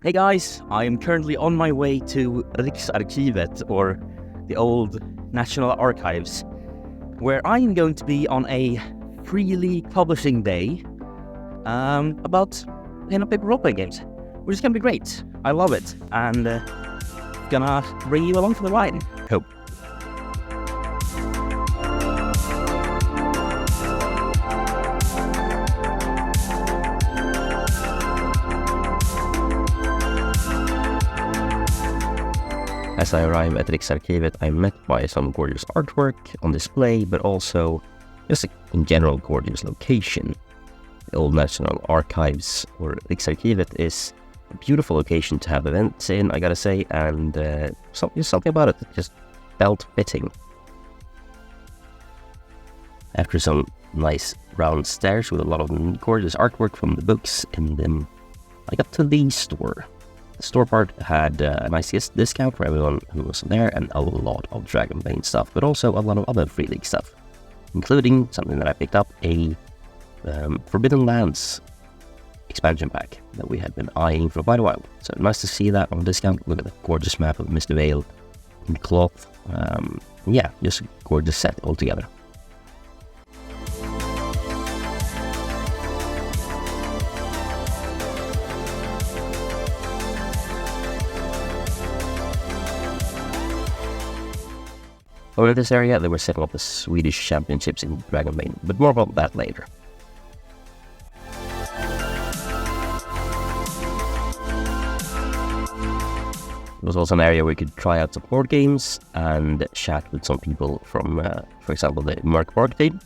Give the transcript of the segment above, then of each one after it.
Hey guys, I am currently on my way to Riksarkivet, or the old National Archives, where I am going to be on a freely publishing day about pen and paper role-playing games, which is going to be great. I love it, and gonna bring you along for the ride. Hope. As I arrive at Riksarkivet, I'm met by some gorgeous artwork on display, but also just in general gorgeous location. The Old National Archives, or Riksarkivet, is a beautiful location to have events in, I gotta say, and something about it that just felt fitting. After some nice round stairs with a lot of gorgeous artwork from the books in them, I got to the store. The store part had a nice discount for everyone who was there, and a lot of Dragonbane stuff, but also a lot of other Free League stuff, including something that I picked up, a Forbidden Lands expansion pack that we had been eyeing for quite a while. So nice to see that on discount. Look at the gorgeous map of Mr. Vale in cloth. Yeah, just a gorgeous set altogether. Over in this area, they were setting up the Swedish Championships in Dragonbane, but more about that later. There was also an area where you could try out some board games and chat with some people from, for example, the Merc Board Team.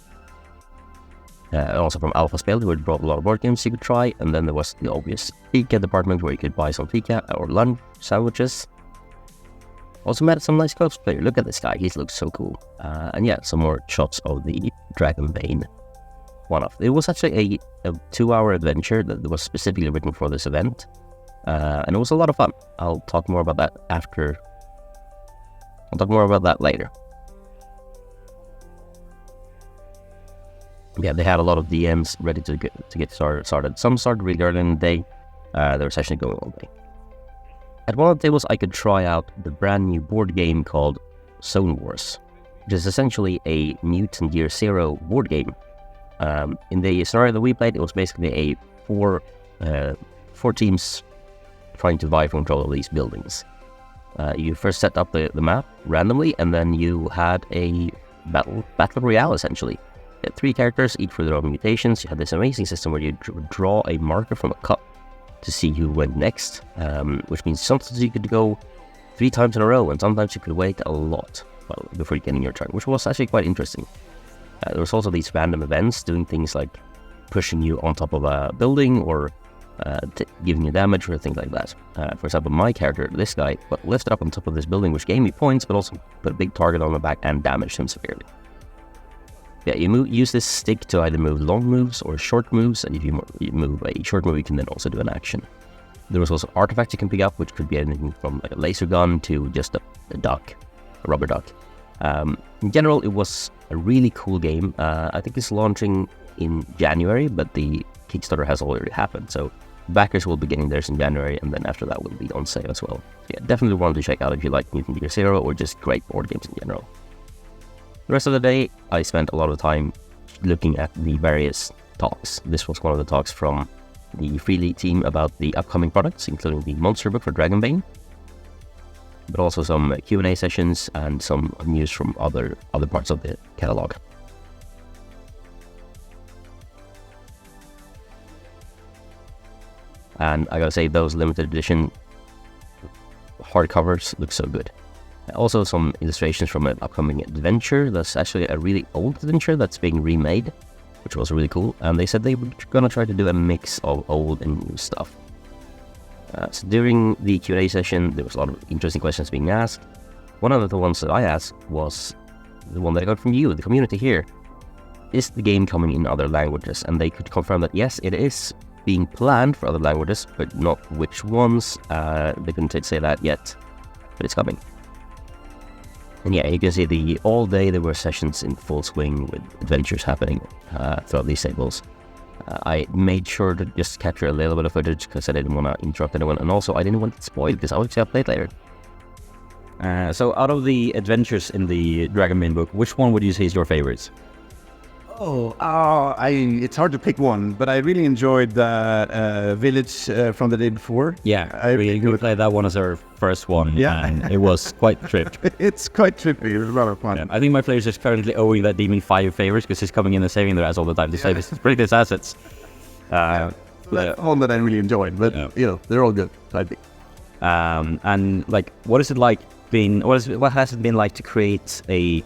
Also from Alpha Spel, who had brought a lot of board games you could try, and then there was the obvious fika department where you could buy some fika or lunch sandwiches. Also met some nice cosplayer. Look at this guy, he looks so cool. And yeah, some more shots of the Dragonbane one-off. It was actually a 2-hour adventure that was specifically written for this event. And it was a lot of fun. I'll talk more about that after. I'll talk more about that later. Yeah, they had a lot of DMs ready to get started. Some started really early in the day. They were actually going all day. At one of the tables, I could try out the brand new board game called Zone Wars, which is essentially a Mutant Year Zero board game. In the scenario that we played, it was basically four teams trying to vie for control of these buildings. You first set up the map randomly, and then you had a battle royale essentially. You had 3 characters, each for their own mutations. You had this amazing system where you draw a marker from a cup to see who went next, which means sometimes you could go 3 times in a row, and sometimes you could wait a lot before getting your turn, which was actually quite interesting. There was also these random events doing things like pushing you on top of a building or giving you damage or things like that. For example, my character, this guy, got lifted up on top of this building, which gave me points, but also put a big target on my back and damaged him severely. Yeah, you use this stick to either move long moves or short moves, and if you move a short move, you can then also do an action. There was also artifacts you can pick up, which could be anything from like a laser gun to just a duck, a rubber duck. In general, it was a really cool game. I think it's launching in January, but the Kickstarter has already happened, so backers will be getting theirs in January, and then after that will be on sale as well. Yeah, definitely one to check out if you like Mutant Year Zero or just great board games in general. The rest of the day, I spent a lot of time looking at the various talks. This was one of the talks from the Free League team about the upcoming products, including the monster book for Dragonbane, but also some Q&A sessions and some news from other parts of the catalog. And I gotta say, those limited edition hardcovers look so good. Also some illustrations from an upcoming adventure that's actually a really old adventure that's being remade, which was really cool. And they said they were gonna try to do a mix of old and new stuff. So during the Q&A session, there was a lot of interesting questions being asked. One of the ones that I asked was the one that I got from you, the community here. Is the game coming in other languages? And they could confirm that yes, it is being planned for other languages, but not which ones. They couldn't say that yet, but it's coming. And yeah, you can see all day there were sessions in full swing with adventures happening throughout these tables. I made sure to just capture a little bit of footage because I didn't want to interrupt anyone, and also I didn't want it spoiled because I would play it later. So out of the adventures in the Dragonbane book, which one would you say is your favorite? It's hard to pick one, but I really enjoyed the village from the day before. Yeah, we played that one as our first one, and it was quite trippy. It's quite trippy. It was a lot of fun. Yeah, I think my players is currently owing that demon 5 favors because he's coming in and saving their ass all the time to save his previous assets. So that's all that I really enjoyed, but they're all good, so I think. And like, what is it like what has it been like to create a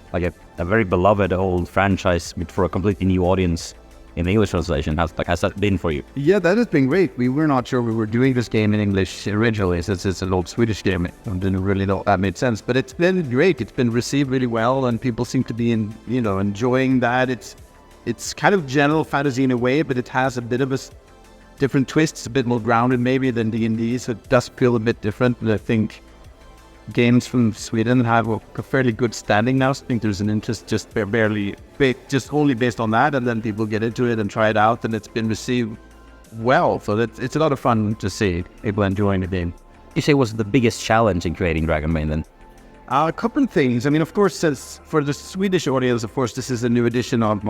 very beloved old franchise for a completely new audience in the English translation? Has that been for you? Yeah, that has been great. We were not sure we were doing this game in English originally, since it's an old Swedish game. I didn't really know if that made sense, but it's been great. It's been received really well, and people seem to be enjoying that. It's kind of general fantasy in a way, but it has a bit of a different twist. It's a bit more grounded maybe than D&D, so it does feel a bit different. And I think games from Sweden have a fairly good standing now. So I think there's an interest just only based on that, and then people get into it and try it out, and it's been received well. So it's a lot of fun to see people enjoying the game. You say was the biggest challenge in creating Dragonbane then? A couple of things. I mean, of course, since for the Swedish audience, of course, this is a new edition of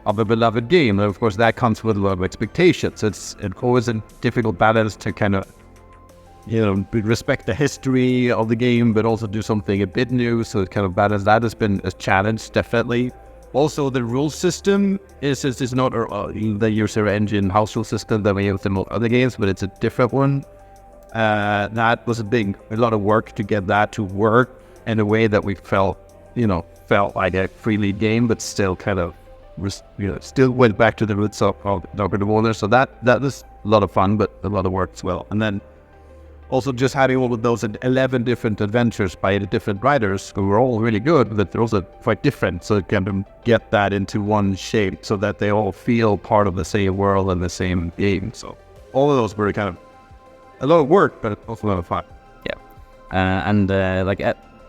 a beloved game, and of course that comes with a lot of expectations. So it's always a difficult balance to kind of respect the history of the game, but also do something a bit new. So kind of balance that has been a challenge, definitely. Also, the rule system is not the user engine house rule system that we use in other games, but it's a different one. That was a lot of work to get that to work in a way that we felt like a free lead game, but still kind of still went back to the roots of Drakar Demoner. So that was a lot of fun, but a lot of work as well. And then also just having all of those 11 different adventures by the different writers who were all really good, but they're also quite different. So it can get that into one shape so that they all feel part of the same world and the same game. So all of those were kind of a lot of work, but also a lot of fun. Yeah.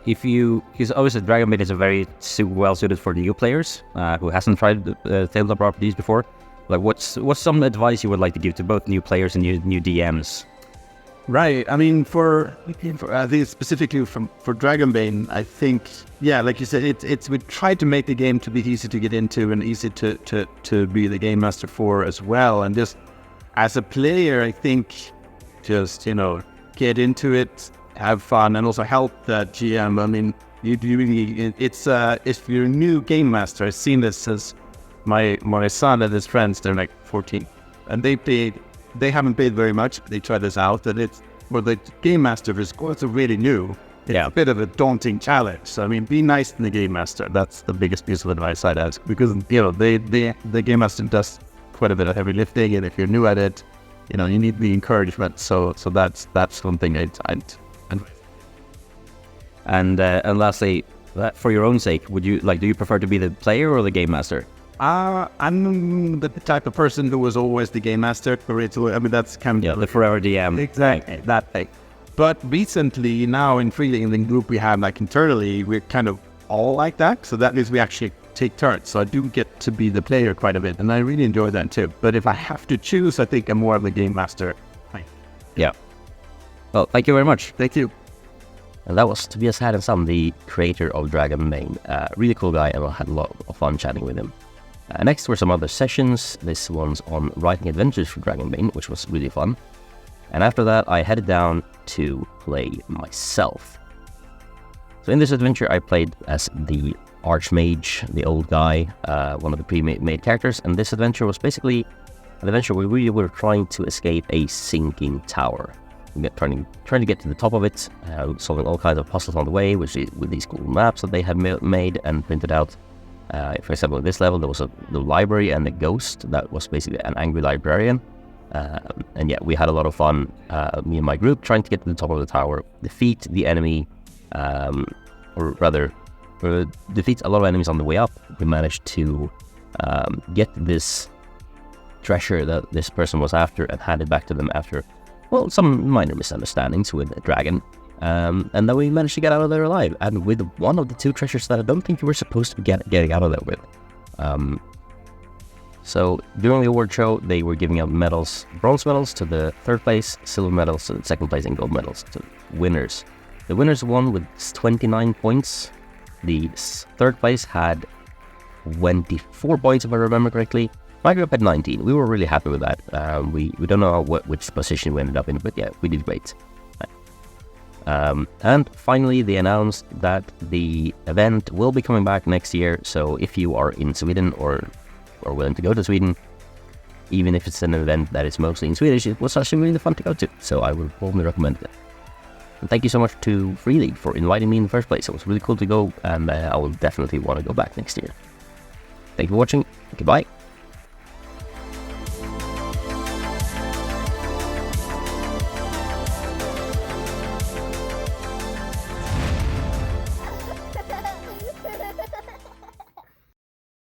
Because obviously Dragonbane is a very well suited for new players who hasn't tried tabletop RPGs before. Like, what's some advice you would like to give to both new players and new DMs? Right. I mean, for I think specifically for Dragonbane, I think, like you said, we tried to make the game to be easy to get into and easy to be the game master for as well. And just as a player, I think just get into it, have fun, and also help the GM. I mean, if you're a new game master, I've seen this as my son and his friends. They're like 14, and they haven't played very much. They tried this out, and it's for the game master is also really new. It's a bit of a daunting challenge. So I mean, be nice to the game master. That's the biggest piece of advice I'd ask, because the game master does quite a bit of heavy lifting, and if you're new at it, you need the encouragement. So that's something I'd advise. And lastly, for your own sake, do you prefer to be the player or the game master? I'm the type of person who was always the game master. I mean, that's kind of the forever DM. Exactly, that thing. But recently, now in the group we have, like internally, we're kind of all like that. So that means we actually take turns. So I do get to be the player quite a bit, and I really enjoy that too. But if I have to choose, I think I'm more of the game master. Yeah. Well, thank you very much. Thank you. And that was Tobias Härenstam, the creator of Dragonbane. Really cool guy, and I had a lot of fun chatting with him. Next were some other sessions. This one's on writing adventures for Dragonbane, which was really fun. And after that, I headed down to play myself. So in this adventure, I played as the Archmage, the old guy, one of the pre-made characters. And this adventure was basically an adventure where we were trying to escape a sinking tower. Trying to get to the top of it, solving all kinds of puzzles on the way, with these cool maps that they had made and printed out. For example, at this level, there was the library and the ghost that was basically an angry librarian. And yeah, we had a lot of fun, me and my group, trying to get to the top of the tower, defeat the enemy, or rather, defeat a lot of enemies on the way up. We managed to get this treasure that this person was after and hand it back to them after, well, some minor misunderstandings with the dragon. And then we managed to get out of there alive, and with one of the two treasures that I don't think you were supposed to be getting out of there with. So during the award show, they were giving out medals, bronze medals to the third place, silver medals to the second place, and gold medals to winners. The winners won with 29 points. The third place had 24 points, if I remember correctly. My group had 19. We were really happy with that. We don't know which position we ended up in, but yeah, we did great. And finally, they announced that the event will be coming back next year. So if you are in Sweden or willing to go to Sweden, even if it's an event that is mostly in Swedish, it was actually really fun to go to. So I would probably recommend it. And thank you so much to Free League for inviting me in the first place. It was really cool to go, and I will definitely want to go back next year. Thank you for watching. Goodbye.